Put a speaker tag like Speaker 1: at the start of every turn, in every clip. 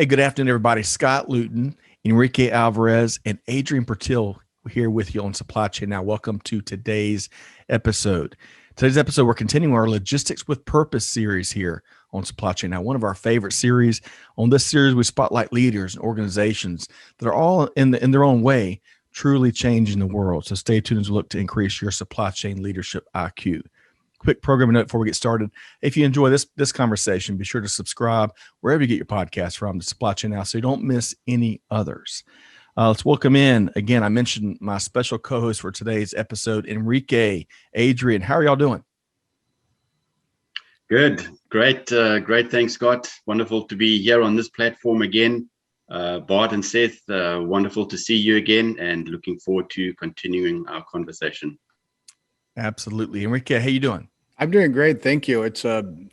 Speaker 1: Hey, good afternoon, everybody. Scott Luton, Enrique Alvarez, and Adrian Pertil here with you on Supply Chain Now. Welcome to today's episode. Today's episode, we're continuing our Logistics with Purpose series here on Supply Chain Now, one of our favorite series. On this series, we spotlight leaders and organizations that are all in their own way truly changing the world. So stay tuned as we look to increase your supply chain leadership IQ. Quick programming note before we get started. If you enjoy this conversation, be sure to subscribe wherever you get your podcast from to Supply Chain Now so you don't miss any others. Let's welcome in, again, I mentioned my special co-host for today's episode, Enrique, Adrian. How are y'all doing?
Speaker 2: Good. Great. Thanks, Scott. Wonderful to be here on this platform again. Bart and Seth, wonderful to see you again and looking forward to continuing our conversation.
Speaker 1: Absolutely. Enrique, how you doing?
Speaker 3: I'm doing great, thank you. It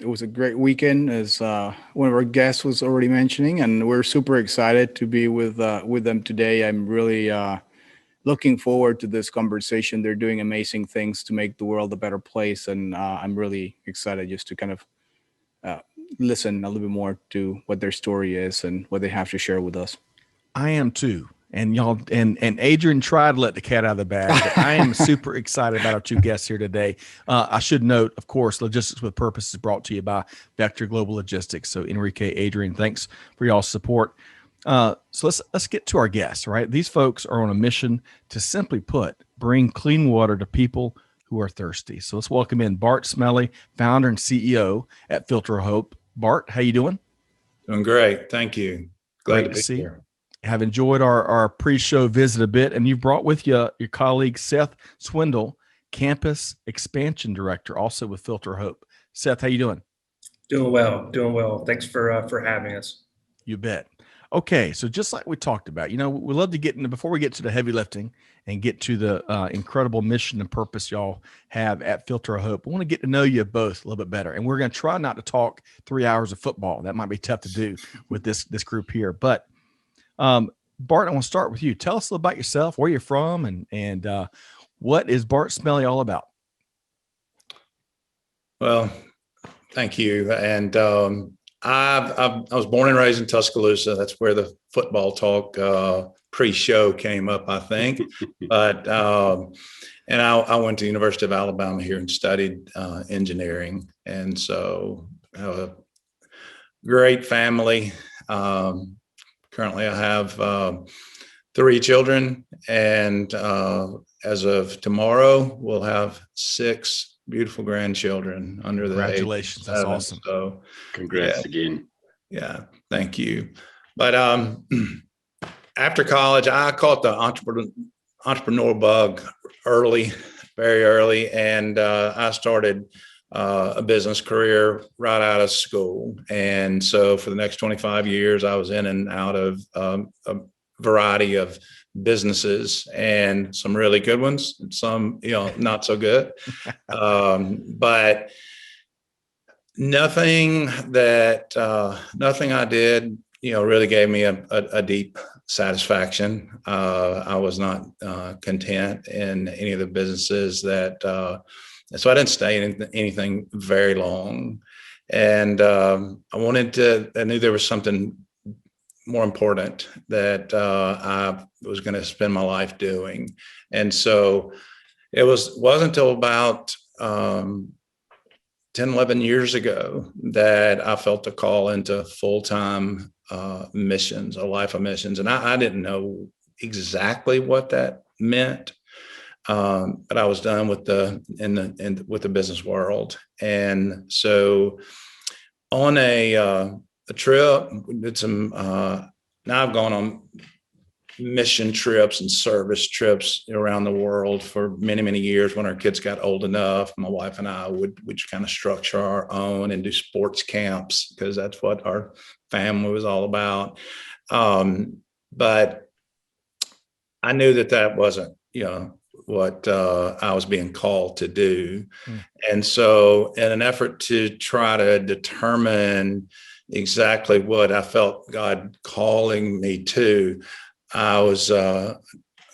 Speaker 3: was a great weekend, as one of our guests was already mentioning, and we're super excited to be with them today. I'm really looking forward to this conversation. They're doing amazing things to make the world a better place, and I'm really excited just to kind of listen a little bit more to what their story is and what they have to share with us.
Speaker 1: I am too. And y'all, and Adrian tried to let the cat out of the bag, but I am super excited about our two guests here today. I should note, of course, Logistics with Purpose is brought to you by Vector Global Logistics. So Enrique, Adrian, thanks for y'all's support. So let's get to our guests, right? These folks are on a mission to, simply put, bring clean water to people who are thirsty. So let's welcome in Bart Smelly, founder and CEO at Filter Hope. Bart, how you doing?
Speaker 4: Doing great. Thank you. Glad to be here.
Speaker 1: Have enjoyed our pre-show visit a bit, and you've brought with you your colleague Seth Swindle, Campus Expansion Director, also with Filter Hope. Seth, how you doing?
Speaker 5: Doing well. Thanks for having us.
Speaker 1: You bet. Okay, so just like we talked about, we love to get into, before we get to the heavy lifting and get to the incredible mission and purpose y'all have at Filter Hope, I want to get to know you both a little bit better. And we're going to try not to talk 3 hours of football. That might be tough to do with this group here, but Bart, I want to start with you. Tell us a little about yourself, where you're from, and what is Bart Smelly all about?
Speaker 4: Well, thank you. And I was born and raised in Tuscaloosa. That's where the football talk pre-show came up, I think. But and I went to the University of Alabama here and studied engineering. And so a great family. Currently, I have 3 children, and as of tomorrow, we'll have 6 beautiful grandchildren under the age.
Speaker 1: Congratulations! That's awesome.
Speaker 4: So,
Speaker 2: congrats again.
Speaker 4: Yeah, thank you. But after college, I caught the entrepreneur bug early, very early, and I started a business career right out of school. And so for the next 25 years, I was in and out of a variety of businesses, and some really good ones, and some, not so good. But nothing I did, really gave me a deep satisfaction. I was not content in any of the businesses that, so I didn't stay in anything very long. And I knew there was something more important that I was going to spend my life doing. And so it wasn't until about 10, 11 years ago that I felt a call into full-time missions, a life of missions. And I didn't know exactly what that meant. But I was done with with the business world. And so on a trip, did some, now I've gone on mission trips and service trips around the world for many, many years. When our kids got old enough, my wife and I would just kind of structure our own and do sports camps, because that's what our family was all about. But I knew that wasn't, what I was being called to do. And so in an effort to try to determine exactly what I felt God calling me to, I was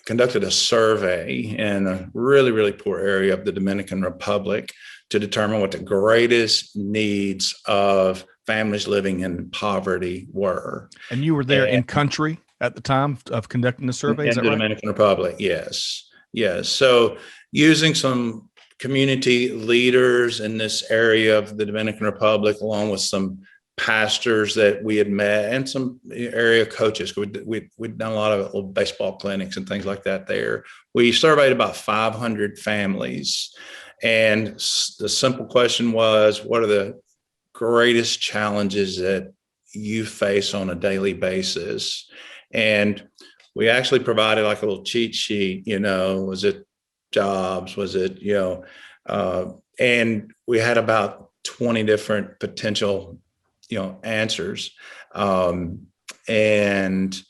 Speaker 4: conducted a survey in a really, really poor area of the Dominican Republic to determine what the greatest needs of families living in poverty were.
Speaker 1: And you were there in country at the time of conducting the survey, is
Speaker 4: In
Speaker 1: that
Speaker 4: the
Speaker 1: right?
Speaker 4: Dominican Republic, yes. Yes. So using some community leaders in this area of the Dominican Republic, along with some pastors that we had met and some area coaches. We'd done a lot of little baseball clinics and things like that there. We surveyed about 500 families. And the simple question was, what are the greatest challenges that you face on a daily basis? And we actually provided like a little cheat sheet, was it jobs? Was it, and we had about 20 different potential, answers. And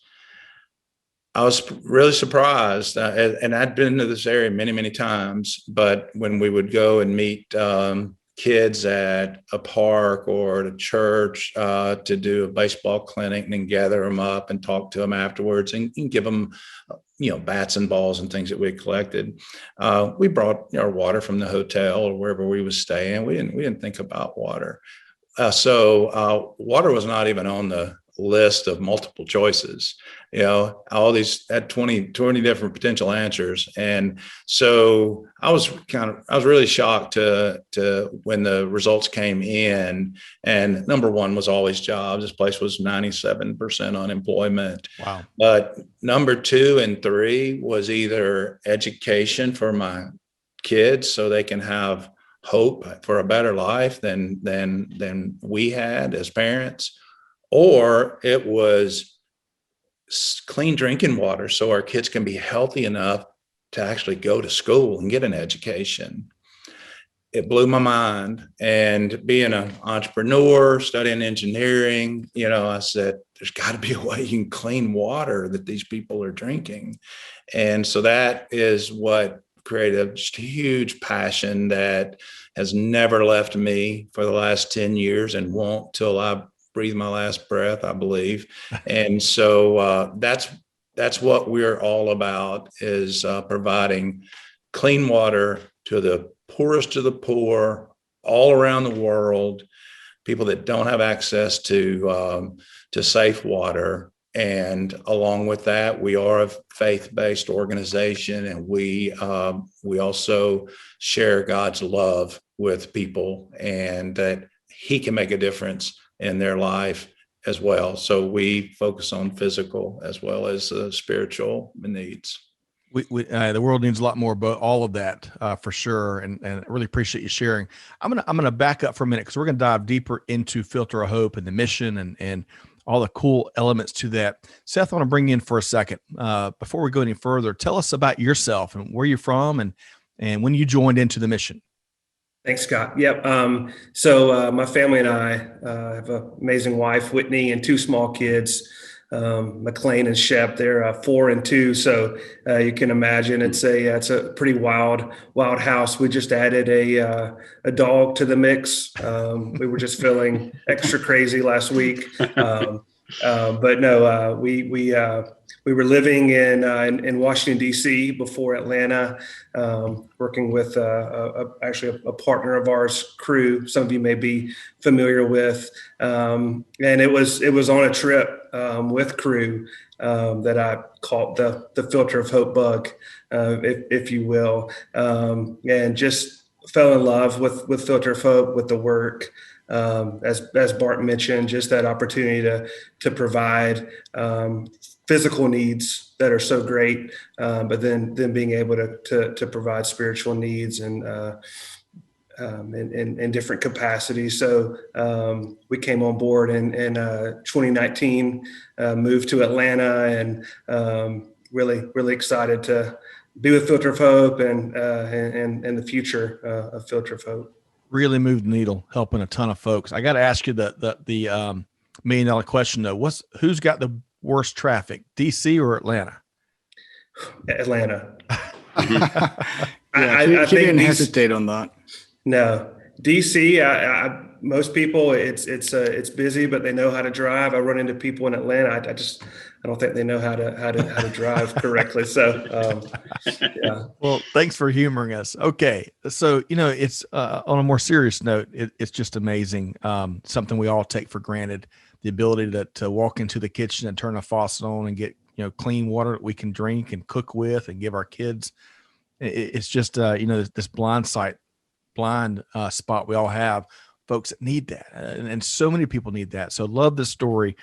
Speaker 4: I was really surprised, and I'd been to this area many, many times, but when we would go and meet kids at a park or at a church to do a baseball clinic and then gather them up and talk to them afterwards and give them, bats and balls and things that we had collected. We brought our water from the hotel or wherever we was staying. We didn't think about water. So water was not even on the list of multiple choices. All these had 20 different potential answers. And so I was really shocked to when the results came in, and number one was always jobs. This place was 97% unemployment.
Speaker 1: Wow.
Speaker 4: But number 2 and 3 was either education for my kids so they can have hope for a better life than we had as parents, or it was clean drinking water so our kids can be healthy enough to actually go to school and get an education. It blew my mind. And being an entrepreneur, studying engineering, I said, there's got to be a way you can clean water that these people are drinking. And so that is what created just a huge passion that has never left me for the last 10 years and won't till I breathe my last breath, I believe. And so that's what we're all about, is providing clean water to the poorest of the poor all around the world, people that don't have access to safe water. And along with that, we are a faith-based organization, and we also share God's love with people, and that He can make a difference in their life as well. So we focus on physical as well as spiritual needs.
Speaker 1: The world needs a lot more, but all of that for sure. And I really appreciate you sharing. I'm gonna back up for a minute because we're gonna dive deeper into Filter of Hope and the mission and all the cool elements to that. Seth, I want to bring you in for a second. Before we go any further, tell us about yourself and where you're from and when you joined into the mission.
Speaker 5: Thanks, Scott. Yep. So my family and I have an amazing wife, Whitney, and 2 small kids, McLean and Shep. They're 4 and 2. So you can imagine it's a pretty wild house. We just added a dog to the mix. We were just feeling extra crazy last week. But no, we were living in Washington, D.C. before Atlanta, working with actually a partner of ours, Crew. Some of you may be familiar with, and it was on a trip with Crew that I caught the Filter of Hope bug, if you will, and just fell in love with Filter of Hope, with the work. As Bart mentioned, just that opportunity to provide physical needs that are so great, but then being able to provide spiritual needs and in different capacities. So we came on board in 2019, moved to Atlanta, and really excited to be with Filter of Hope and the future of Filter of Hope.
Speaker 1: Really moved the needle, helping a ton of folks. I got to ask you the $1 million question though. Who's got the worst traffic, DC or Atlanta?
Speaker 5: Atlanta.
Speaker 3: I think didn't hesitate on that.
Speaker 5: No, DC. Most people, it's busy, but they know how to drive. I run into people in Atlanta. I don't think they know how to drive correctly. So yeah.
Speaker 1: Well, thanks for humoring us. Okay. So, it's on a more serious note, it's just amazing. Something we all take for granted, the ability to walk into the kitchen and turn a faucet on and get, clean water that we can drink and cook with and give our kids. It's just, this blind spot we all have, folks that need that. And so many people need that. So love this story.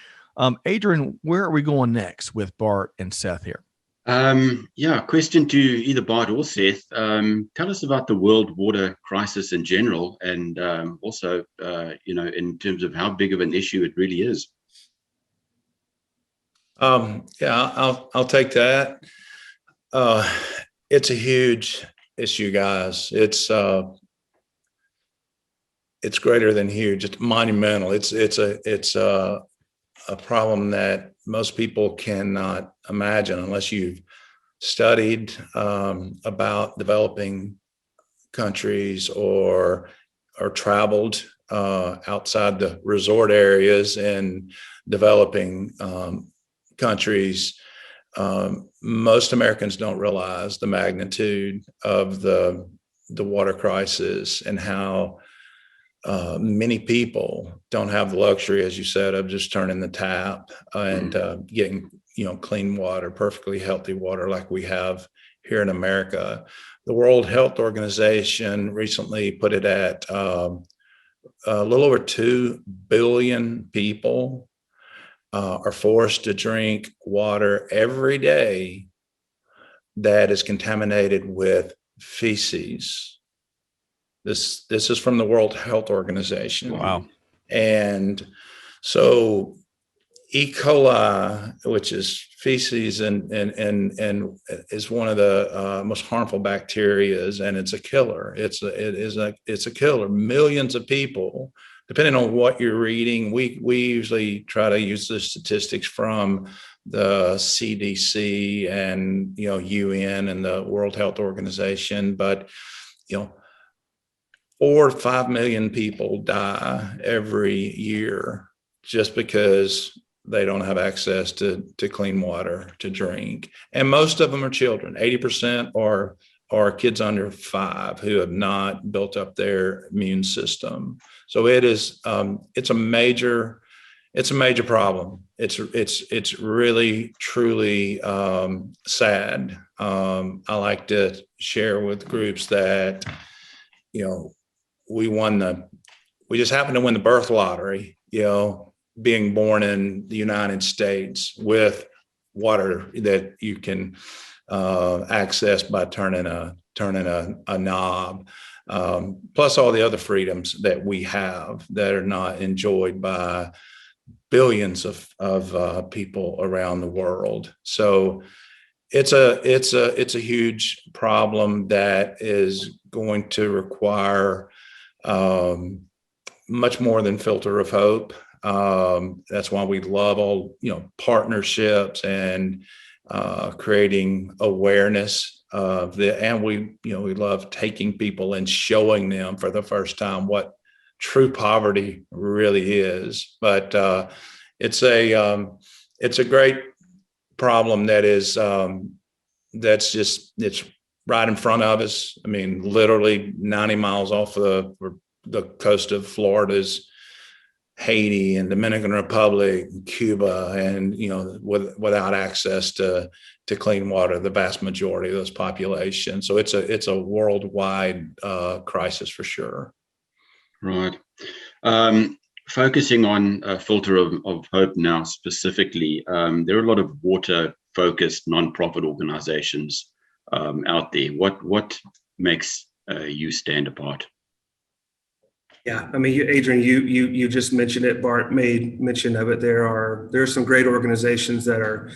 Speaker 1: Adrian, where are we going next with Bart and Seth here?
Speaker 2: Question to either Bart or Seth. Tell us about the world water crisis in general, and also, in terms of how big of an issue it really is.
Speaker 4: I'll take that. It's a huge issue, guys. It's greater than huge. It's monumental. It's a problem that most people cannot imagine unless you've studied about developing countries or traveled outside the resort areas in developing countries. Most Americans don't realize the magnitude of the water crisis and how many people don't have the luxury, as you said, of just turning the tap and getting, clean water, perfectly healthy water like we have here in America. The World Health Organization recently put it at a little over 2 billion people are forced to drink water every day that is contaminated with feces. This is from the World Health Organization.
Speaker 1: Wow.
Speaker 4: And so E. coli, which is feces and is one of the most harmful bacteria, and it's a killer. It's a killer. Millions of people, depending on what you're reading, we usually try to use the statistics from the CDC and UN and the World Health Organization, but 4 to 5 million people die every year just because they don't have access to clean water to drink. And most of them are children. 80% are kids under 5 who have not built up their immune system. So it's a major problem. It's really, truly sad. I like to share with groups that, we just happened to win the birth lottery, being born in the United States with water that you can access by turning a knob, plus all the other freedoms that we have that are not enjoyed by billions of people around the world. So it's a huge problem that is going to require much more than Filter of Hope. That's why we love all partnerships and creating awareness of and we love taking people and showing them for the first time what true poverty really is. But it's a great problem that is it's right in front of us. I mean, literally 90 miles off the coast of Florida's Haiti and Dominican Republic, and Cuba, and without access to clean water, the vast majority of those populations. So it's a worldwide crisis for sure.
Speaker 2: Right. Focusing on Filter of Hope now specifically, there are a lot of water-focused nonprofit organizations out there. What makes you stand apart?
Speaker 5: Yeah, I mean, Adrian, you just mentioned it. Bart made mention of it. There are some great organizations that are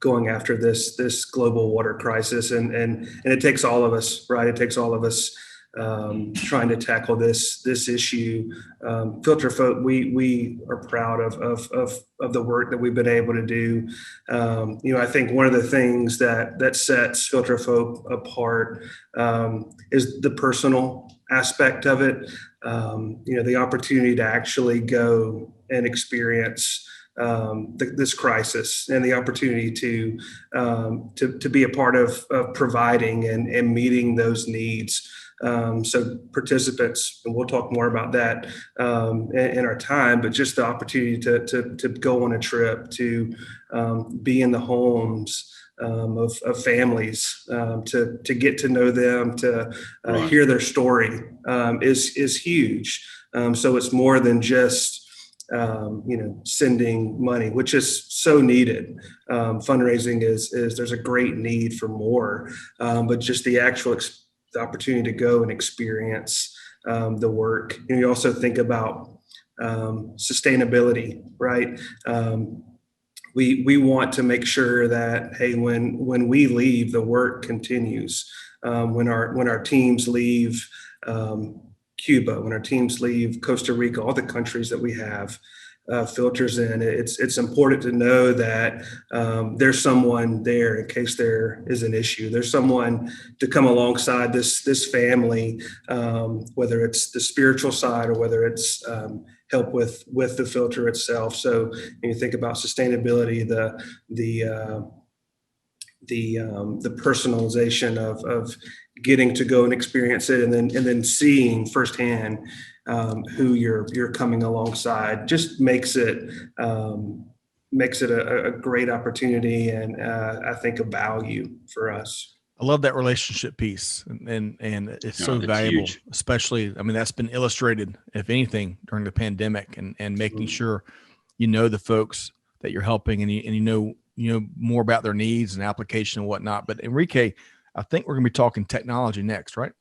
Speaker 5: going after this global water crisis, and it takes all of us, right? It takes all of us trying to tackle this issue. Filter Folk, we are proud of the work that we've been able to do. I think one of the things that sets Filter Folk apart is the personal aspect of it. The opportunity to actually go and experience this crisis and the opportunity to be a part of providing and meeting those needs. So participants, and we'll talk more about that in our time, but just the opportunity to go on a trip, to be in the homes of families, to get to know them, to hear their story is huge. So it's more than just sending money, which is so needed. Fundraising is there's a great need for more, but just the actual the opportunity to go and experience the work. And you also think about sustainability, right? We want to make sure that, hey, when we leave, the work continues. When our teams leave Cuba, when our teams leave Costa Rica, all the countries that we have filters in, it's important to know that there's someone there in case there is an issue. There's someone to come alongside this family, whether it's the spiritual side or whether it's help with the filter itself. So when you think about sustainability, the personalization of getting to go and experience it, and then seeing firsthand who you're coming alongside, just makes it a great opportunity, and I think a value for us.
Speaker 1: I love that relationship piece, and it's so valuable,
Speaker 2: huge.
Speaker 1: especially, I mean, that's been illustrated, if anything, during the pandemic, and making sure you know the folks that you're helping, and you know more about their needs and application and whatnot. But Enrique, I think we're going to be talking technology next, right?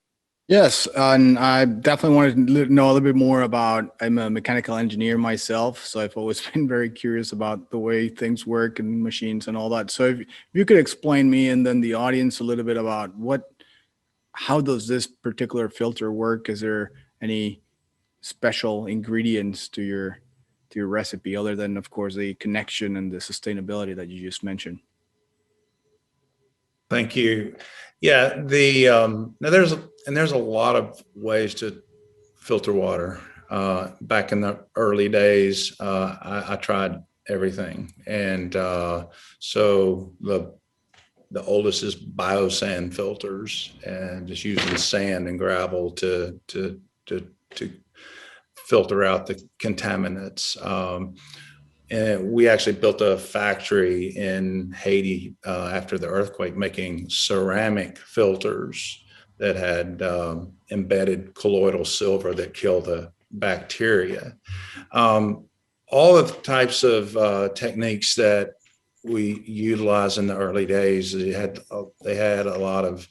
Speaker 3: Yes, and I definitely wanted to know a little bit more about, I'm a mechanical engineer myself, so I've always been very curious about the way things work and machines and all that. So if you could explain me and then the audience a little bit about how does this particular filter work? Is there any special ingredients to your recipe other than, of course, the connection and the sustainability that you just mentioned?
Speaker 4: Thank you. Yeah, now there's a lot of ways to filter water. Back in the early days, I tried everything, and so the oldest is biosand filters, and just using sand and gravel to filter out the contaminants. And we actually built a factory in Haiti after the earthquake, making ceramic filters that had embedded colloidal silver that kill the bacteria. All of the types of techniques that we utilized in the early days, they had a lot of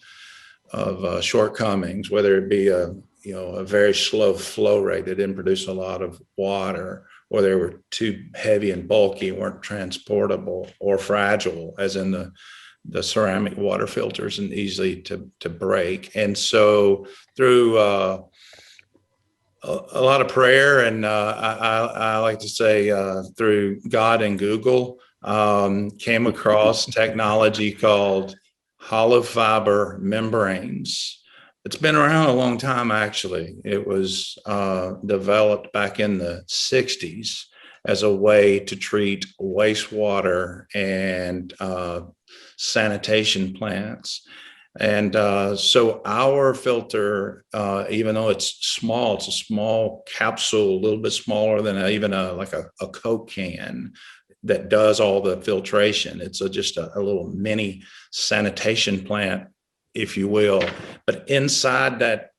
Speaker 4: shortcomings, whether it be a very slow flow rate that didn't produce a lot of water, or they were too heavy and bulky, weren't transportable, or fragile, as in the ceramic water filters, and easily to break. And so through a lot of prayer, and I like to say through God and Google, came across technology called hollow fiber membranes. It's been around a long time, actually. It was developed back in the 60s as a way to treat wastewater and sanitation plants. And so our filter, even though it's a small capsule, a little bit smaller than even a Coke can, that does all the filtration. It's just a little mini sanitation plant, if you will. But inside that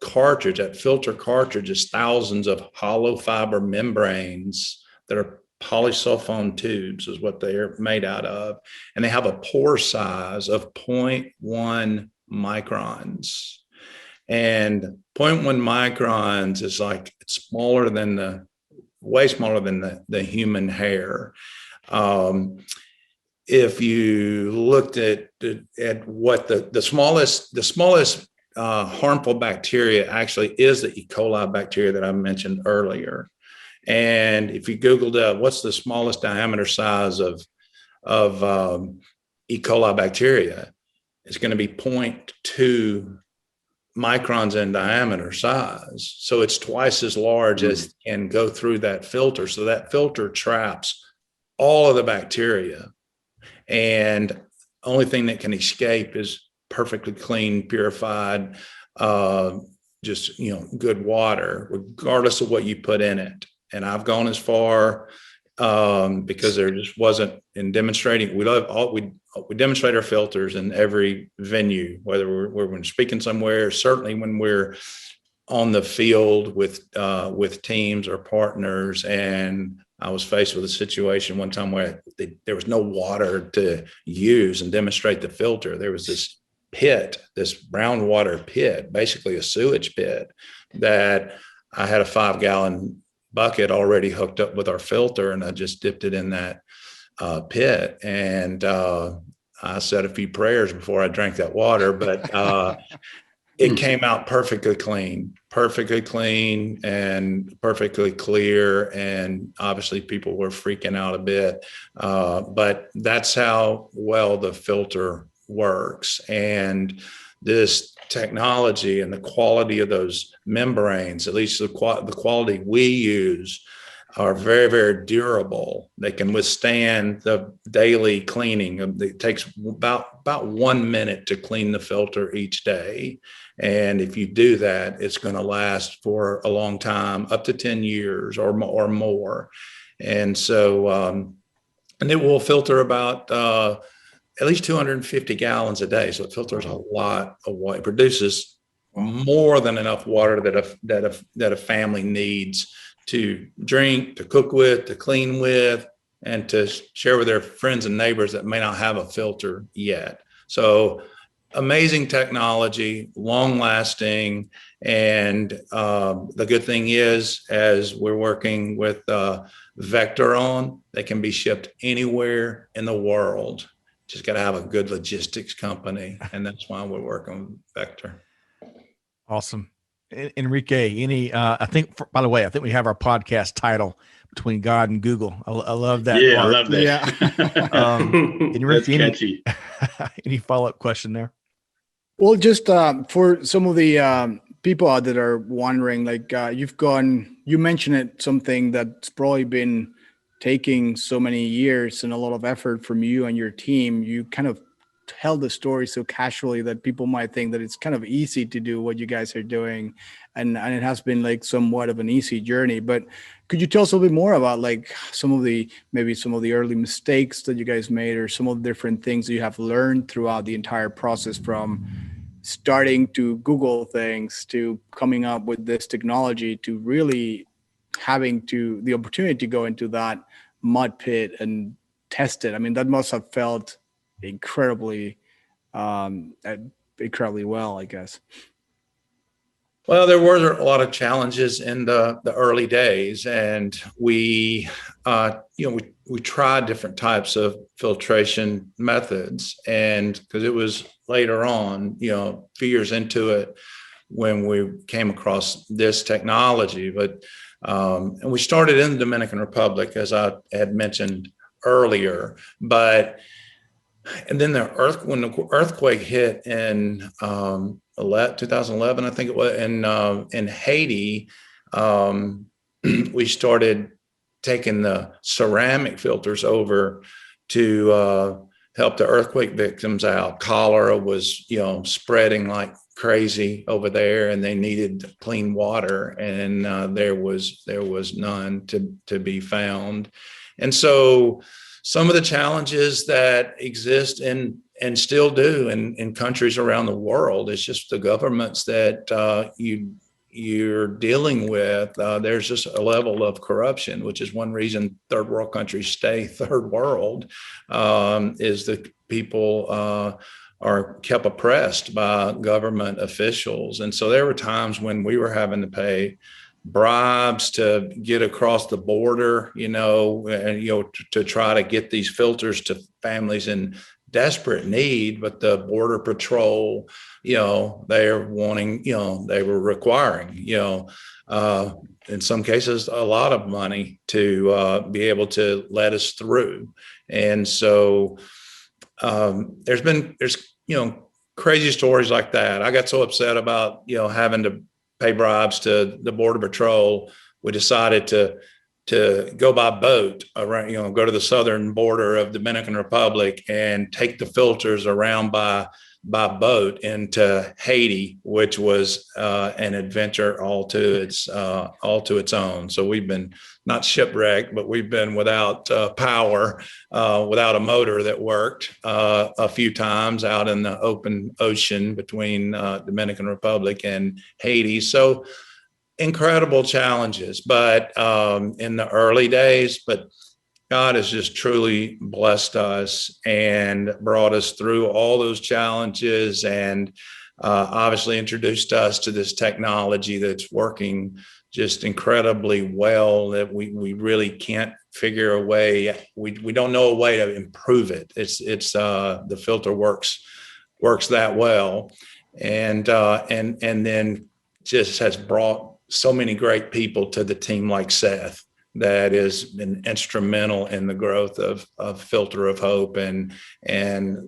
Speaker 4: cartridge, that filter cartridge, is thousands of hollow fiber membranes that are polysulfone tubes, is what they are made out of. And they have a pore size of 0.1 microns. And 0.1 microns is like, it's way smaller than the human hair. If you looked at what the smallest harmful bacteria actually is the E. coli bacteria that I mentioned earlier. And if you Googled what's the smallest diameter size of E. coli bacteria, it's going to be 0.2 microns in diameter size. So it's twice as large as can go through that filter. So that filter traps all of the bacteria, and only thing that can escape is perfectly clean, purified, just, good water, regardless of what you put in it. And I've gone as far, because there just wasn't in demonstrating. We demonstrate our filters in every venue, whether we're speaking somewhere, certainly when we're on the field with teams or partners. And I was faced with a situation one time where there was no water to use and demonstrate the filter. There was this pit, this brown water pit, basically a sewage pit, that I had a 5-gallon bucket already hooked up with our filter, and I just dipped it in that pit. And I said a few prayers before I drank that water, but it came out perfectly clean and perfectly clear. And obviously people were freaking out a bit, but that's how well the filter works. And this technology and the quality of those membranes, at least the quality we use, are very, very durable. They can withstand the daily cleaning. It takes about 1 minute to clean the filter each day. And if you do that, it's going to last for a long time, up to 10 years or more. And so, and it will filter about at least 250 gallons a day. So it filters a lot of water. It produces more than enough water that a family needs to drink, to cook with, to clean with, and to share with their friends and neighbors that may not have a filter yet. So amazing technology, long lasting. And the good thing is, as we're working with Vector on, they can be shipped anywhere in the world. Just got to have a good logistics company. And that's why we're working with Vector.
Speaker 1: Awesome. Enrique, I think, by the way, I think we have our podcast title, Between God and Google. I love that.
Speaker 2: Yeah,
Speaker 1: part.
Speaker 2: I love that.
Speaker 1: Yeah. Enrique,
Speaker 2: That's catchy.
Speaker 1: Any follow-up question there?
Speaker 3: Well, just for some of the people out that are wondering, like you mentioned it, something that's probably been taking so many years and a lot of effort from you and your team. You kind of tell the story so casually that people might think that it's kind of easy to do what you guys are doing, and it has been like somewhat of an easy journey. But could you tell us a little bit more about like some of the early mistakes that you guys made, or some of the different things that you have learned throughout the entire process, from starting to Google things to coming up with this technology to really having the opportunity to go into that mud pit and test it? I mean, that must have felt incredibly well, I guess.
Speaker 4: Well, there were a lot of challenges in the early days, and we tried different types of filtration methods, and because it was later on, a few years into it, when we came across this technology. But and we started in the Dominican Republic, as I had mentioned earlier, and then when the earthquake hit in 2011, I think it was, in Haiti, we started taking the ceramic filters over to help the earthquake victims out. Cholera was, spreading like crazy over there, and they needed clean water, and there was none to be found. And so some of the challenges that exist and still do in countries around the world is just the governments that you're dealing with. There's just a level of corruption, which is one reason third world countries stay third world, is that people are kept oppressed by government officials. And so there were times when we were having to pay bribes to get across the border, to try to get these filters to families in desperate need. But the Border Patrol, they were requiring, in some cases, a lot of money to be able to let us through. And so there's crazy stories like that. I got so upset about, having to pay bribes to the Border Patrol. We decided to to go by boat around, go to the southern border of Dominican Republic and take the filters around by boat into Haiti, which was an adventure all to its own. So we've been not shipwrecked, but we've been without power, without a motor that worked a few times out in the open ocean between Dominican Republic and Haiti. So incredible challenges, but in the early days, but God has just truly blessed us and brought us through all those challenges, and obviously introduced us to this technology that's working just incredibly well, that we really can't figure a way. We don't know a way to improve it. It's the filter works that well, and then just has brought so many great people to the team, like Seth, that has been instrumental in the growth of Filter of Hope and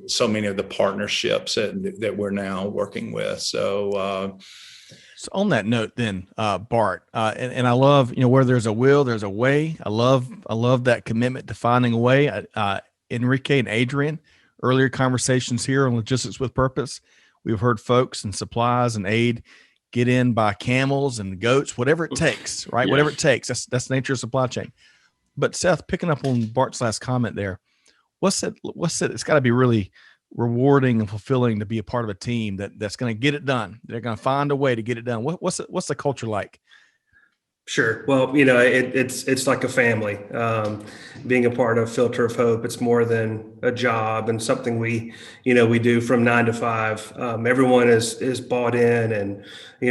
Speaker 4: so many of the partnerships that we're now working with. So
Speaker 1: on that note, then, Bart, and I love, where there's a will, there's a way. I love that commitment to finding a way. Enrique and Adrian, earlier conversations here on Logistics with Purpose, we've heard folks and supplies and aid get in by camels and goats, whatever it takes, right?
Speaker 2: Yeah.
Speaker 1: Whatever it takes. That's the nature of supply chain. But Seth, picking up on Bart's last comment there, what's it? It's got to be really rewarding and fulfilling to be a part of a team that's going to get it done. They're going to find a way to get it done. What's the culture like?
Speaker 5: Sure. Well, it's like a family. Being a part of Filter of Hope, it's more than a job and something we do from 9 to 5. Everyone is bought in, and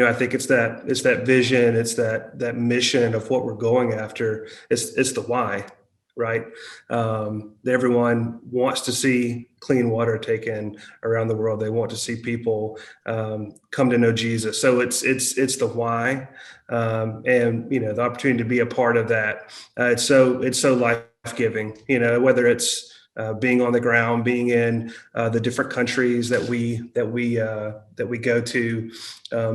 Speaker 5: I think it's that vision, it's that mission of what we're going after. It's the why, right? Everyone wants to see clean water taken around the world. They want to see people come to know Jesus. So it's the why, and the opportunity to be a part of that. It's so life-giving. Whether it's being on the ground, being in the different countries that we go to,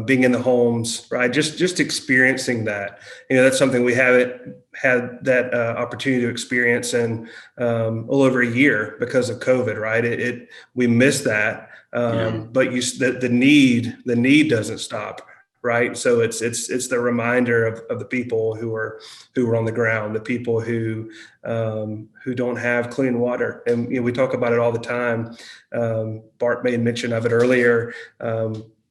Speaker 5: being in the homes, right? Just experiencing that. That's something we haven't had that opportunity to experience in a little over a year because of COVID, right? We missed that, but the need doesn't stop. Right. So it's the reminder of the people who are on the ground, the people who don't have clean water. And we talk about it all the time. Bart made mention of it earlier.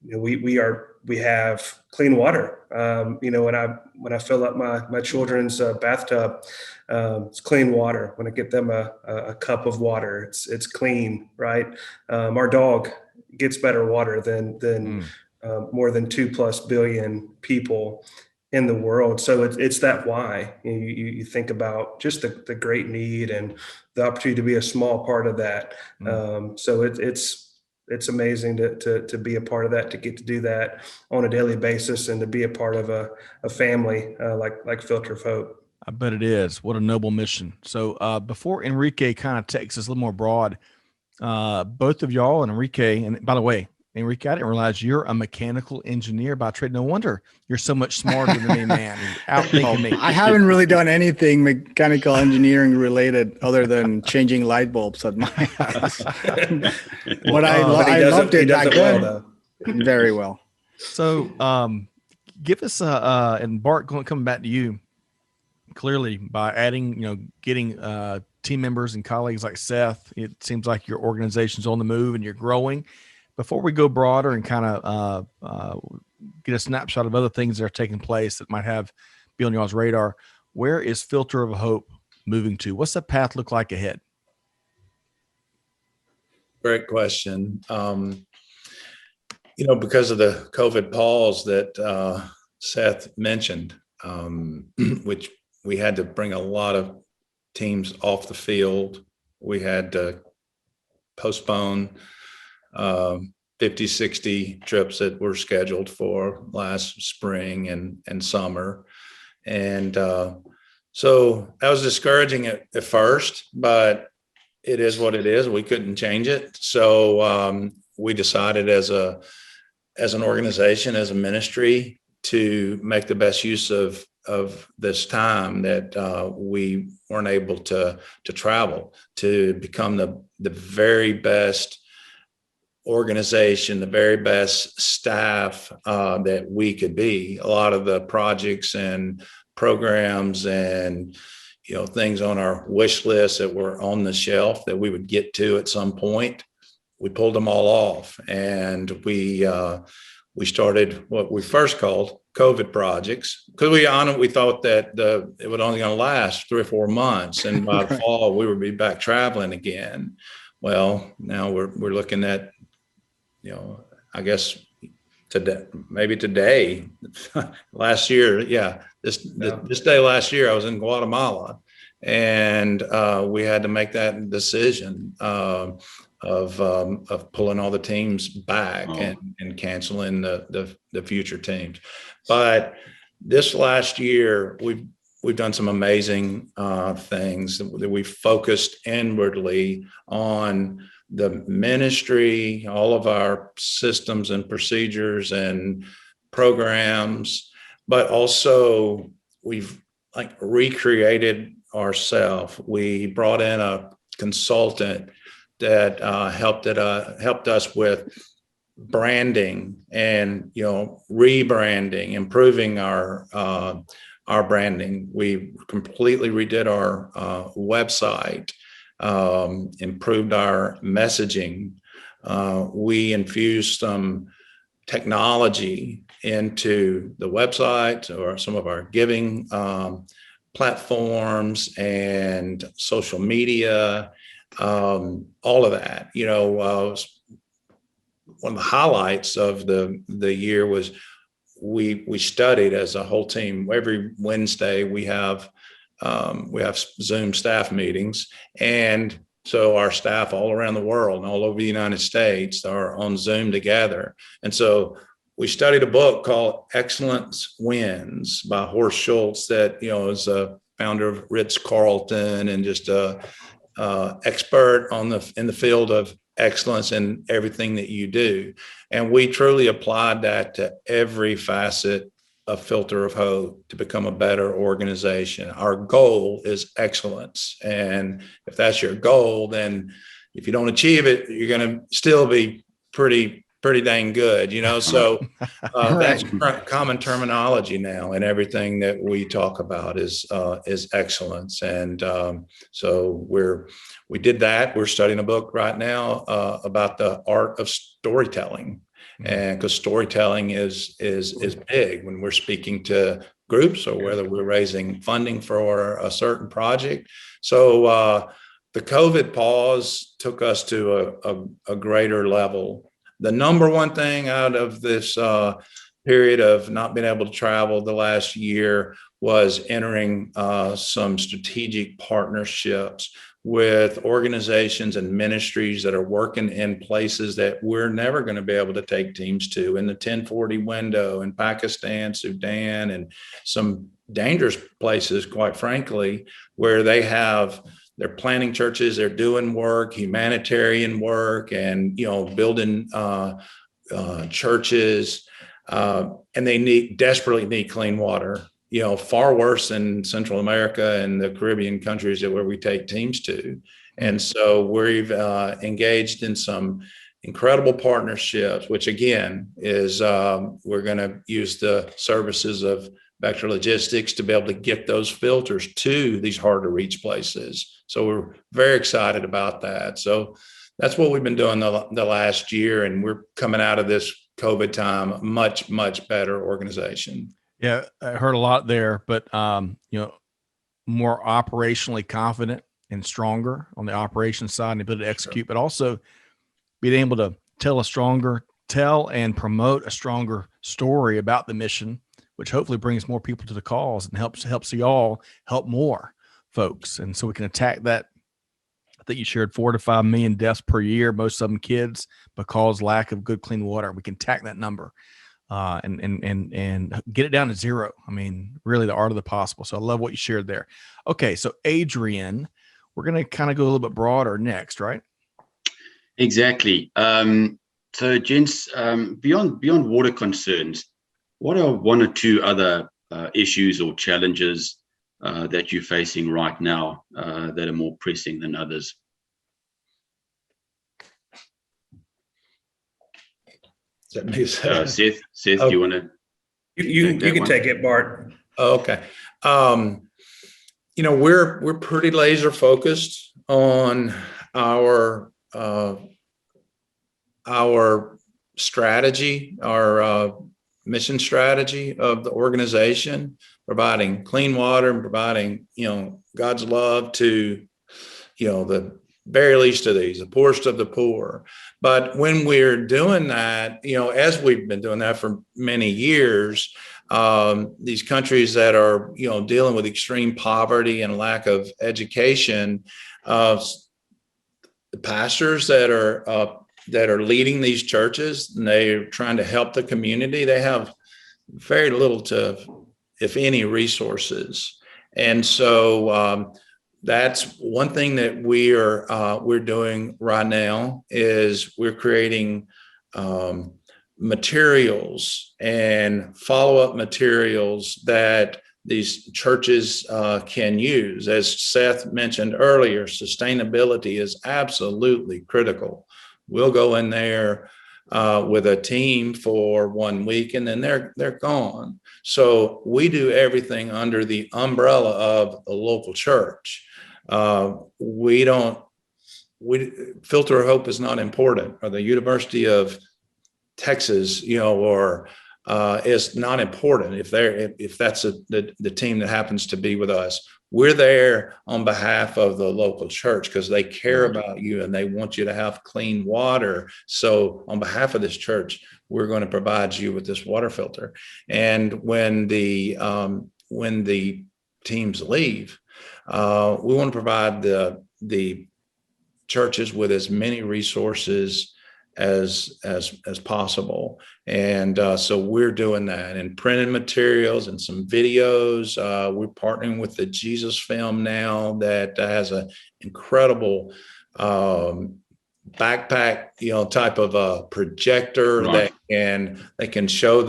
Speaker 5: We have clean water. When I fill up my children's bathtub, it's clean water. When I get them a cup of water, it's clean, right? Our dog gets better water than more than 2+ billion people in the world. So it's that why you think about just the great need and the opportunity to be a small part of that. So it's amazing to be a part of that, to get to do that on a daily basis, and to be a part of a family like Filter of Hope.
Speaker 1: I bet it is. What a noble mission. So before Enrique kind of takes us a little more broad, both of y'all and Enrique, and by the way, Enrique, I didn't realize you're a mechanical engineer by trade. No wonder you're so much smarter than me, man. You're outthinking me.
Speaker 3: I haven't really done anything mechanical engineering related other than changing light bulbs at my house. But I loved it back then. Very well.
Speaker 1: So give us and Bart, coming back to you, clearly by adding, getting team members and colleagues like Seth, it seems like your organization's on the move and you're growing. Before we go broader and kind of get a snapshot of other things that are taking place that might be on y'all's radar, where is Filter of Hope moving to? What's the path look like ahead?
Speaker 4: Great question. Because of the COVID pause that Seth mentioned, which we had to bring a lot of teams off the field. We had to postpone 50, 60 trips that were scheduled for last spring and summer. And so that was discouraging at first, but it is what it is. We couldn't change it. So we decided as an organization, as a ministry, to make the best use of of this time that we weren't able to travel, to become the very best organization, the very best staff that we could be. A lot of the projects and programs and things on our wish list that were on the shelf that we would get to at some point, we pulled them all off, and we started what we first called COVID projects, because we thought that it would only going to last 3 or 4 months, and by the fall we would be back traveling again. Well, now we're looking at, I guess today, last year, this day last year, I was in Guatemala, and we had to make that decision of pulling all the teams back and canceling the future teams. But this last year, we've done some amazing things that we focused inwardly on the ministry, all of our systems and procedures and programs, but also we've recreated ourselves. We brought in a consultant that helped us with branding and rebranding, improving our branding. We completely redid our website, improved our messaging. We infused some technology into the website or some of our giving platforms and social media, all of that. One of the highlights of the year was we studied as a whole team. Every Wednesday we have Zoom staff meetings, and so our staff all around the world and all over the United States are on Zoom together. And so we studied a book called Excellence Wins by Horst Schultz, that is a founder of Ritz-Carlton and just a expert in the field of excellence in everything that you do. And we truly applied that to every facet of Filter of Hope to become a better organization. Our goal is excellence. And if that's your goal, then if you don't achieve it, you're going to still be pretty dang good, So that's common terminology now, and everything that we talk about is excellence. And so we did that. We're studying a book right now about the art of storytelling, and because storytelling is big when we're speaking to groups or whether we're raising funding for a certain project. So the COVID pause took us to a greater level. The number one thing out of this period of not being able to travel the last year was entering some strategic partnerships with organizations and ministries that are working in places that we're never going to be able to take teams to, in the 1040 window in Pakistan, Sudan, and some dangerous places, quite frankly, where they're planting churches, they're doing work, humanitarian work, and building churches, and they desperately need clean water. Far worse than Central America and the Caribbean countries where we take teams to. And so we've engaged in some incredible partnerships, which again is we're going to use the services of Vector Logistics to be able to get those filters to these hard to reach places. So we're very excited about that. So that's what we've been doing the last year, and we're coming out of this COVID time much, much better organization.
Speaker 1: Yeah, I heard a lot there, but more operationally confident and stronger on the operations side and the ability to execute, but also being able to tell and promote a stronger story about the mission, which hopefully brings more people to the cause and helps y'all help more folks. And so we can attack that. I think you shared 4 to 5 million deaths per year, most of them kids, because lack of good clean water. We can attack that number. And get it down to zero. I mean, really the art of the possible. So I love what you shared there. Okay. So Adrian, we're going to kind of go a little bit broader next, right?
Speaker 2: Exactly. So gents, beyond water concerns, what are 1 or 2 other issues or challenges that you're facing right now that are more pressing than others? Seth, do you want to?
Speaker 5: You can take it, Bart.
Speaker 4: Okay. We're pretty laser focused on our strategy, our mission strategy of the organization, providing clean water and providing, God's love to, the very least of these, the poorest of the poor. But when we're doing that, as we've been doing that for many years, these countries that are, dealing with extreme poverty and lack of education, the pastors that are leading these churches, and they're trying to help the community, they have very little to, if any, resources. And so that's one thing that we're doing right now is we're creating materials and follow-up materials that these churches can use. As Seth mentioned earlier, sustainability is absolutely critical. We'll go in there with a team for 1 week and then they're gone. So we do everything under the umbrella of a local church. Filter of Hope is not important, or the University of Texas, or is not important if that's the team that happens to be with us. We're there on behalf of the local church because they care about you and they want you to have clean water. So on behalf of this church, we're going to provide you with this water filter. And when the teams leave, we want to provide the churches with as many resources as possible. And so we're doing that and printed materials and some videos. We're partnering with the Jesus Film now that has an incredible backpack, type of a projector.
Speaker 2: Right.
Speaker 4: They can show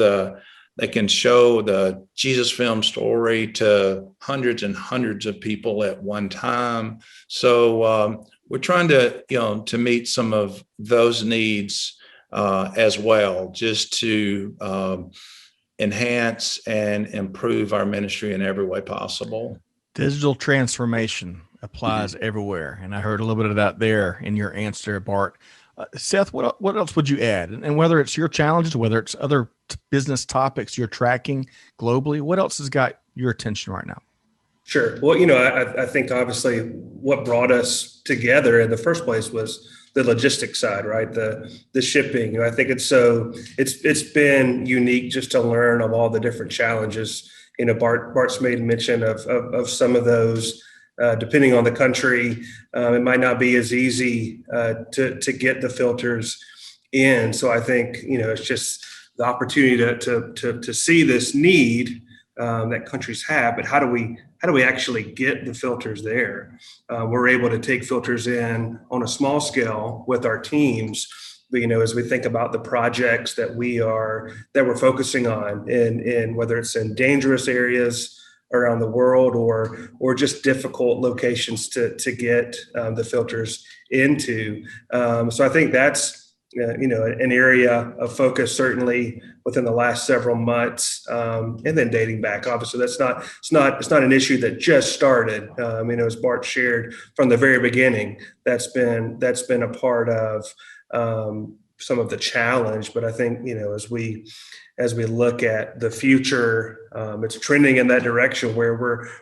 Speaker 4: the Jesus Film story to hundreds and hundreds of people at one time. So we're trying to meet some of those needs as well, just to enhance and improve our ministry in every way possible.
Speaker 1: Digital transformation applies everywhere. And I heard a little bit of that there in your answer, Bart. Seth, what else would you add? And whether it's your challenges, whether it's other business topics you're tracking globally, what else has got your attention right now?
Speaker 5: Sure. Well, I think obviously what brought us together in the first place was the logistics side, right? The shipping. I think it's been unique just to learn of all the different challenges. Bart's made mention of some of those. Depending on the country, it might not be as easy to get the filters in. So I think it's just the opportunity to see this need that countries have, but how do we actually get the filters there? We're able to take filters in on a small scale with our teams. But, as we think about the projects that we're focusing on, in whether it's in dangerous areas around the world or just difficult locations to get the filters into. So I think that's an area of focus certainly within the last several months, and then dating back. Obviously, it's not an issue that just started. As Bart shared from the very beginning, that's been a part of some of the challenge. But I think as we look at the future, it's trending in that direction where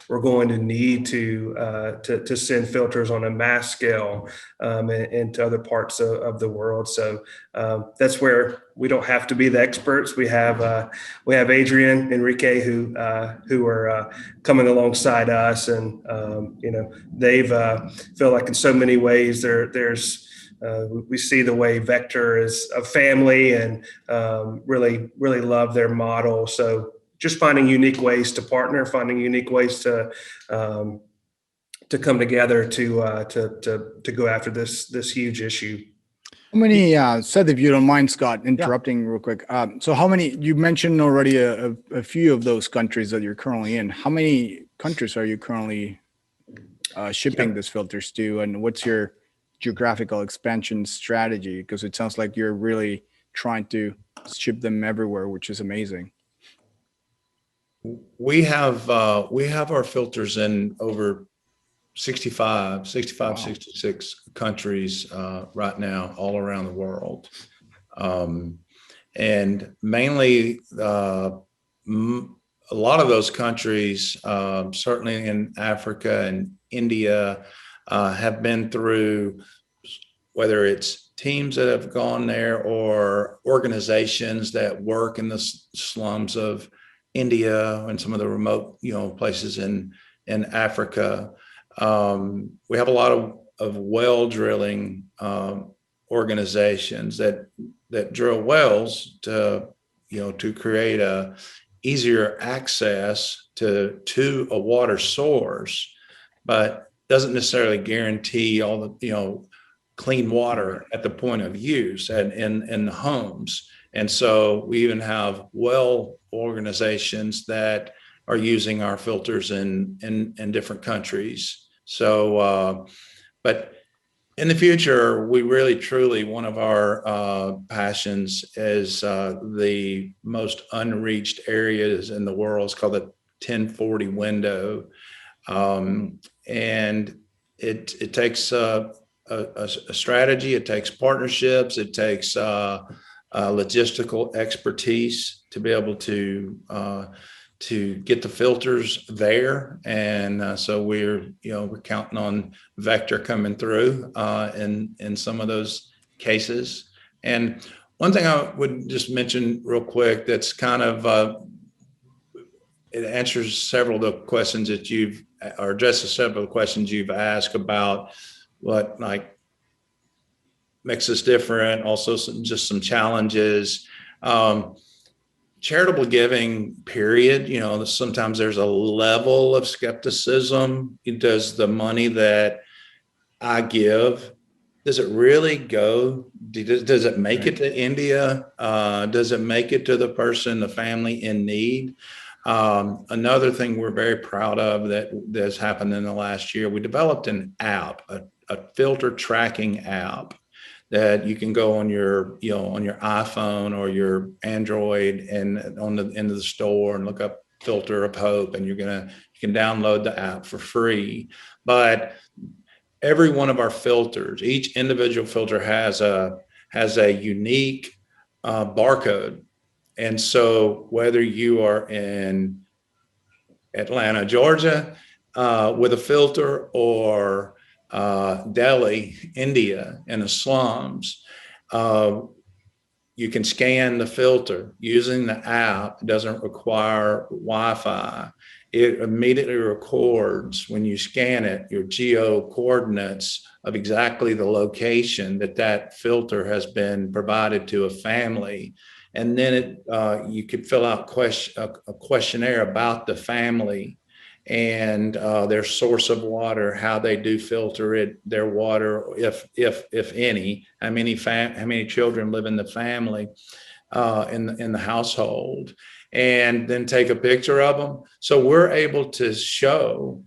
Speaker 5: we're going to need to send filters on a mass scale into other parts of the world. So that's where we don't have to be the experts. We have Adrian, Enrique, who are coming alongside us, and they've feel like in so many ways there's. We see the way Vector is a family and really, really love their model. So just finding unique ways to partner, finding unique ways to come together to go after this huge issue.
Speaker 3: How many, Seth, if you don't mind, Scott, interrupting real quick. So how many, you mentioned already a few of those countries that you're currently in. How many countries are you currently shipping these filters to? And what's your geographical expansion strategy? Because it sounds like you're really trying to ship them everywhere, which is amazing.
Speaker 4: We have our filters in over 65, 66 countries right now, all around the world. And mainly a lot of those countries, certainly in Africa and India, have been through, whether it's teams that have gone there or organizations that work in the slums of India and some of the remote, places in Africa. We have a lot of well drilling organizations that drill wells to create a easier access to a water source, but doesn't necessarily guarantee all the clean water at the point of use and in the homes. And so we even have well organizations that are using our filters in different countries. So, but in the future, we really, truly, one of our passions is the most unreached areas in the world. It's called the 1040 window. And it takes a strategy, it takes partnerships, it takes logistical expertise to be able to get the filters there. And so we're counting on Vector coming through in some of those cases. And one thing I would just mention real quick that's kind of it answers several of the questions that or addresses several of the questions you've asked about what makes us different, also just some challenges. Charitable giving, period. Sometimes there's a level of skepticism. Does the money that I give, does it really go? Does it make it to India? Does it make it to the person, the family in need? Another thing we're very proud of that's happened in the last year, we developed an app, a filter tracking app that you can go on your iPhone or your Android and on the end of the store and look up Filter of Hope, and you can download the app for free. But every one of our filters, each individual filter has a unique barcode. And so whether you are in Atlanta, Georgia, with a filter, or Delhi, India, in the slums, you can scan the filter using the app. It doesn't require Wi-Fi. It immediately records, when you scan it, your geo coordinates of exactly the location that filter has been provided to a family. And then you could fill out a questionnaire about the family and their source of water, how they do filter their water, if any, how many children live in the family, in the household, and then take a picture of them. So we're able to show,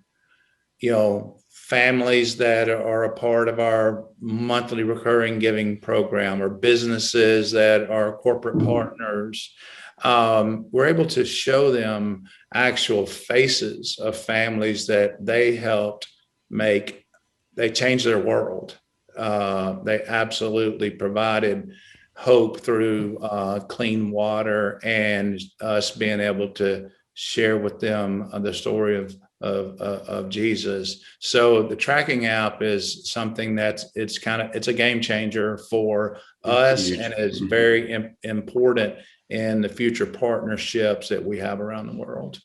Speaker 4: families that are a part of our monthly recurring giving program, or businesses that are corporate partners. We're able to show them actual faces of families that they helped make. They changed their world. They absolutely provided hope through clean water, and us being able to share with them the story of Jesus. So the tracking app is something it's a game changer for us, and it's very important in the future partnerships that we have around the world.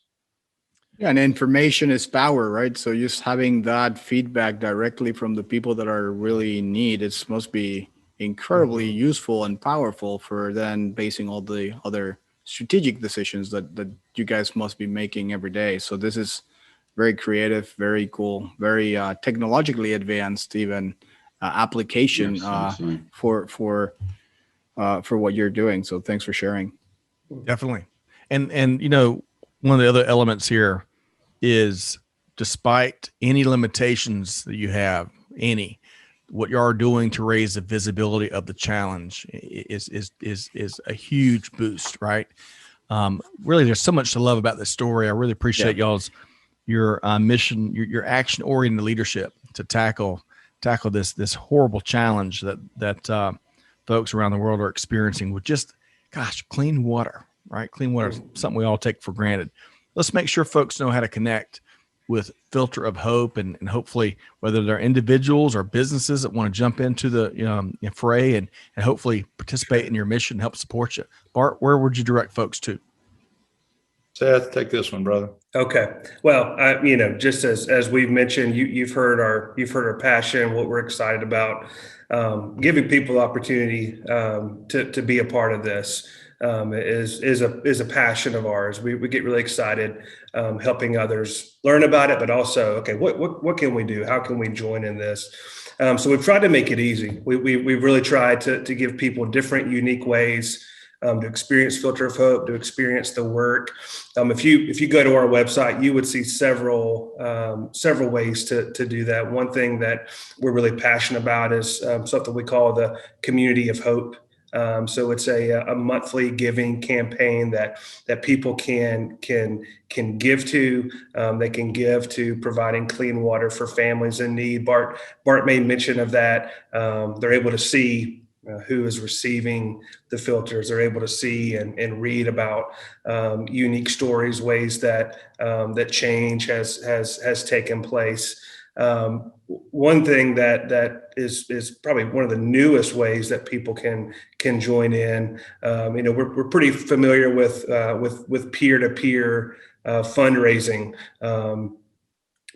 Speaker 3: Yeah, and information is power, right? So just having that feedback directly from the people that are really in need, it must be incredibly useful and powerful for then basing all the other strategic decisions that you guys must be making every day. So this is very creative, very cool, very technologically advanced even. application
Speaker 2: Absolutely.
Speaker 3: for what you're doing. So thanks for sharing.
Speaker 1: Definitely. And one of the other elements here is, despite any limitations that you have, what you are doing to raise the visibility of the challenge is a huge boost, right? Really, there's so much to love about this story. I really appreciate your mission, your action oriented leadership to tackle this horrible challenge that folks around the world are experiencing with just, clean water, right? Clean water is something we all take for granted. Let's make sure folks know how to connect with Filter of Hope, and hopefully, whether they're individuals or businesses that want to jump into the fray and hopefully participate in your mission, help support you. Bart, where would you direct folks to?
Speaker 4: Seth, take this one, brother.
Speaker 5: Okay. Well, just as we've mentioned, you've heard our passion, what we're excited about, giving people the opportunity to be a part of this is a passion of ours. We get really excited helping others learn about it, but also, okay, what can we do? How can we join in this? So we've tried to make it easy. We've really tried to give people different, unique ways to experience Filter of Hope, to experience the work. If you go to our website, you would see several ways to do that. One thing that we're really passionate about is something we call the Community of Hope. So it's a monthly giving campaign that people can give to. They can give to providing clean water for families in need. Bart made mention of that. They're able to see who is receiving the filters. They're able to see and read about unique stories, ways that change has taken place. One thing that is probably one of the newest ways that people can join in. We're pretty familiar with peer-to-peer fundraising.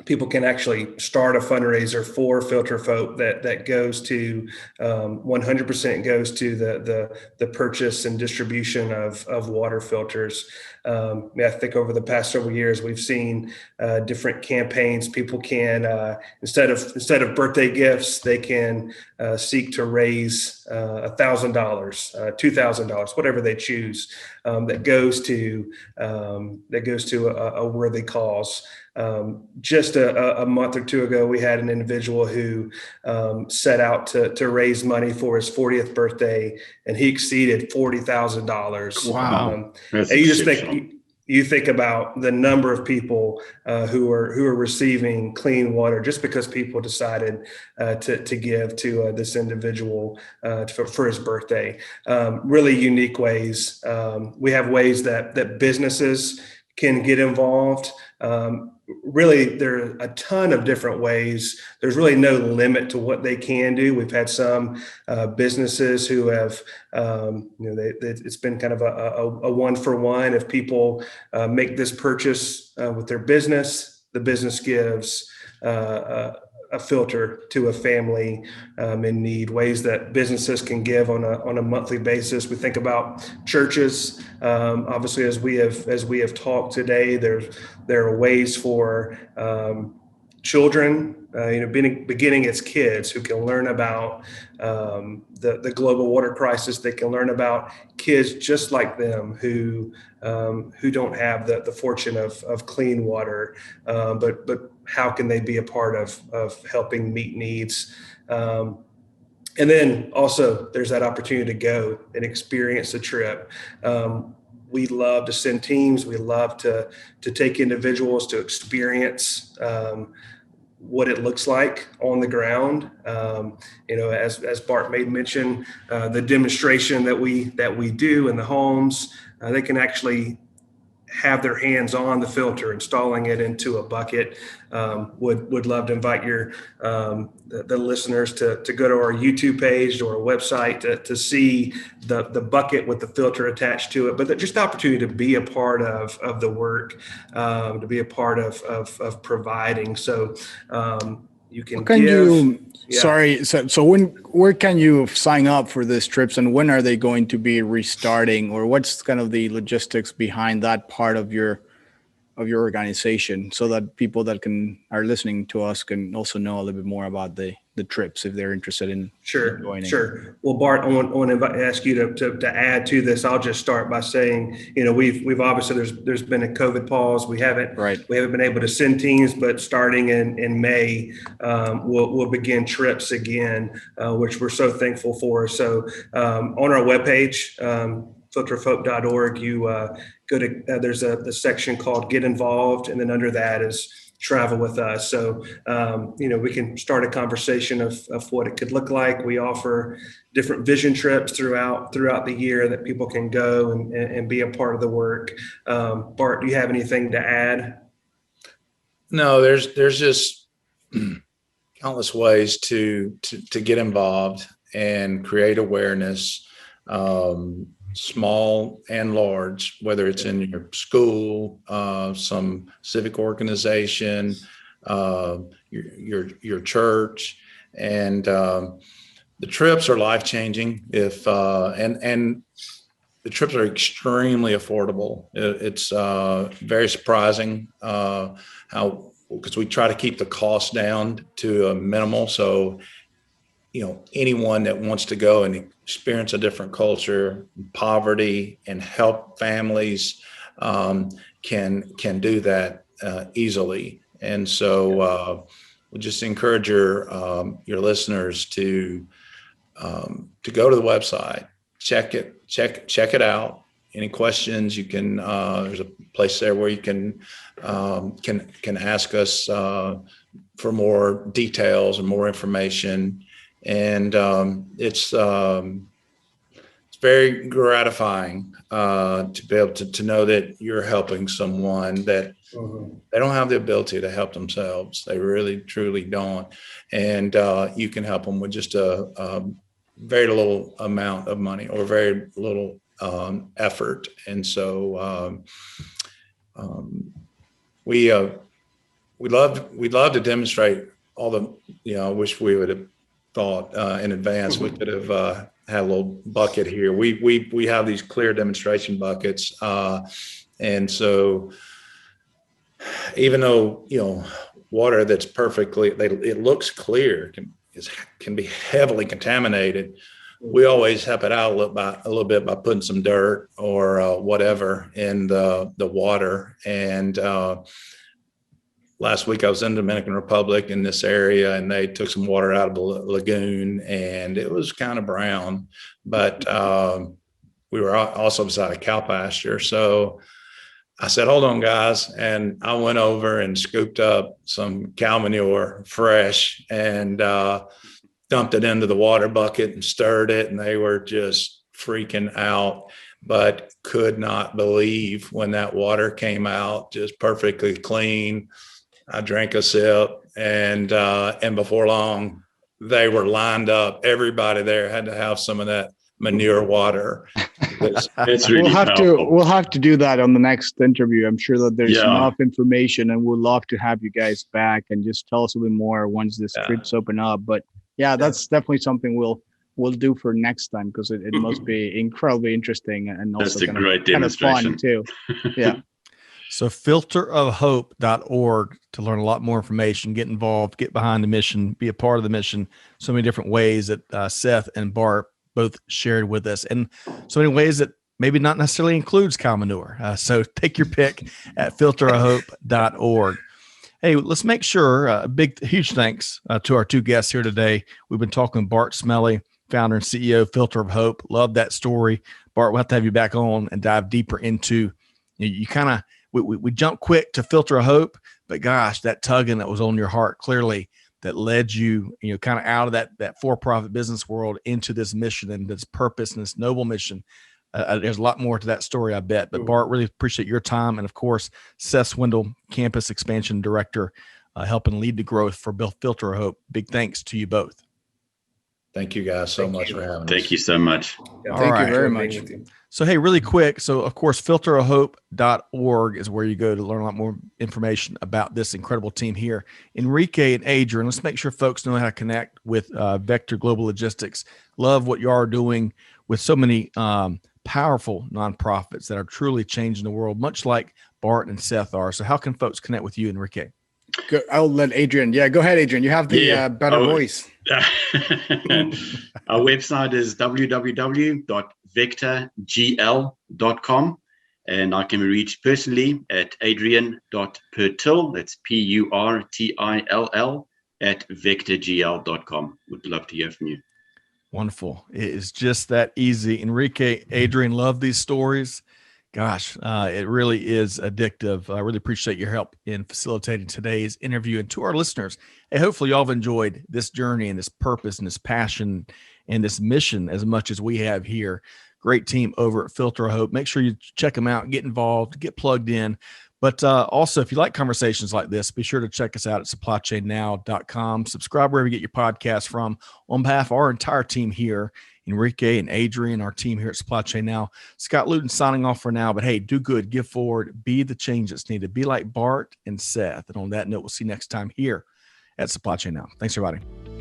Speaker 5: People can actually start a fundraiser for Filter of Hope that goes to 100% goes to the purchase and distribution of water filters. I think over the past several years, we've seen different campaigns. People can instead of birthday gifts, they can seek to raise $1,000, $2,000, whatever they choose, that goes to a worthy cause. Just a month or two ago, we had an individual who set out to raise money for his 40th birthday, and he exceeded $40,000.
Speaker 3: Wow.
Speaker 2: That's
Speaker 5: And
Speaker 2: exceptional.
Speaker 5: you think about the number of people who are receiving clean water just because people decided to give to this individual for his birthday. Really unique ways. We have ways that businesses can get involved. Really, there are a ton of different ways. There's really no limit to what they can do. We've had some businesses who have, it's been kind of a one for one. If people make this purchase with their business, the business gives a filter to a family in need. Ways that businesses can give on a monthly basis. We think about churches. Obviously, as we have talked today, there are ways for children, beginning as kids, who can learn about the global water crisis. They can learn about kids just like them who don't have the fortune of clean water, but how can they be a part of helping meet needs? And then also there's that opportunity to go and experience the trip. We love to send teams. We love to take individuals to experience what it looks like on the ground. As Bart made mention, the demonstration that we do in the homes, they can actually have their hands on the filter, installing it into a bucket. Would love to invite the listeners to go to our YouTube page or our website to see the bucket with the filter attached to it. But just the opportunity to be a part of the work, to be a part of providing. So you can give. Yeah.
Speaker 3: Sorry. So where can you sign up for these trips, and when are they going to be restarting, or what's kind of the logistics behind that part of your your organization, so that people that are listening to us can also know a little bit more about the trips if they're interested in joining.
Speaker 5: Sure. Well, Bart, I want to ask you to add to this. I'll just start by saying, we've obviously there's been a COVID pause. We haven't been able to send teams, but starting in May, we'll begin trips again, which we're so thankful for. So on our webpage, filterofhope.org, you go to there's the section called Get Involved, and then under that is Travel with Us. So we can start a conversation of what it could look like. We offer different vision trips throughout the year that people can go and be a part of the work. Bart, do you have anything to add?
Speaker 4: No, there's just countless ways to get involved and create awareness, small and large, whether it's in your school, some civic organization, your church, and the trips are life-changing. And the trips are extremely affordable. It's very surprising because we try to keep the cost down to a minimal. So, anyone that wants to go and experience a different culture, poverty, and help families can do that easily. And so we just encourage your listeners to go to the website, check it out. Any questions, you can. There's a place there where you can ask us for more details and more information. And it's very gratifying to be able to know that you're helping someone that they don't have the ability to help themselves. They really, truly don't. And you can help them with just a very little amount of money or very little effort. And so we'd love to demonstrate all the, I wish we would have thought in advance. We could have had a little bucket here. We have these clear demonstration buckets. And so even though, water that's it looks clear, can be heavily contaminated. We always help it out a little bit by putting some dirt or whatever in the water. And last week I was in the Dominican Republic in this area, and they took some water out of the lagoon, and it was kind of brown, but we were also beside a cow pasture. So I said, hold on, guys. And I went over and scooped up some cow manure fresh and dumped it into the water bucket and stirred it. And they were just freaking out, but could not believe when that water came out just perfectly clean. I drank a sip, and before long, they were lined up. Everybody there had to have some of that manure water.
Speaker 2: It's really powerful.
Speaker 3: We'll have to do that on the next interview. I'm sure that there's enough information, and we'll love to have you guys back and just tell us a little bit more once the trips open up. But that's definitely something we'll do for next time, because it must be incredibly interesting and also kind of fun too. Yeah.
Speaker 1: So filterofhope.org to learn a lot more information, get involved, get behind the mission, be a part of the mission. So many different ways that Seth and Bart both shared with us, and so many ways that maybe not necessarily includes cow manure. So take your pick at filterofhope.org. Hey, let's make sure huge thanks to our two guests here today. We've been talking with Bart Smelly, founder and CEO of Filter of Hope. Love that story. Bart, we'll have to have you back on and dive deeper into, you kind of, we jump quick to Filter of Hope, but gosh, that tugging that was on your heart clearly that led you, kind of out of that for-profit business world into this mission and this purpose and this noble mission. There's a lot more to that story, I bet. But Bart, really appreciate your time. And of course, Seth Swindle, Campus Expansion Director, helping lead the growth for Filter of Hope. Big thanks to you both.
Speaker 4: Thank you guys so much for having us.
Speaker 2: Thank you so much.
Speaker 3: Thank you very much.
Speaker 1: So, hey, really quick. So, of course, filterofhope.org is where you go to learn a lot more information about this incredible team here. Enrique and Adrian, let's make sure folks know how to connect with Vector Global Logistics. Love what you are doing with so many powerful nonprofits that are truly changing the world, much like Bart and Seth are. So how can folks connect with you, Enrique?
Speaker 3: I'll let Adrian. Yeah, go ahead, Adrian. You have the better voice.
Speaker 2: Our website is www.vectorgl.com. And I can be reached personally at adrian.pertill, that's Purtill, at vectorgl.com. Would love to hear from you.
Speaker 1: Wonderful. It is just that easy. Enrique, Adrian, love these stories. Gosh, it really is addictive. I really appreciate your help in facilitating today's interview. And to our listeners, hey, hopefully y'all have enjoyed this journey and this purpose and this passion and this mission as much as we have here. Great team over at Filter of Hope. Make sure you check them out, get involved, get plugged in. But also, if you like conversations like this, be sure to check us out at supplychainnow.com. Subscribe wherever you get your podcast from. On behalf of our entire team here, Enrique and Adrian, our team here at Supply Chain Now, Scott Luton signing off for now. But hey, do good, give forward, be the change that's needed. Be like Bart and Seth. And on that note, we'll see you next time here at Supply Chain Now. Thanks, everybody.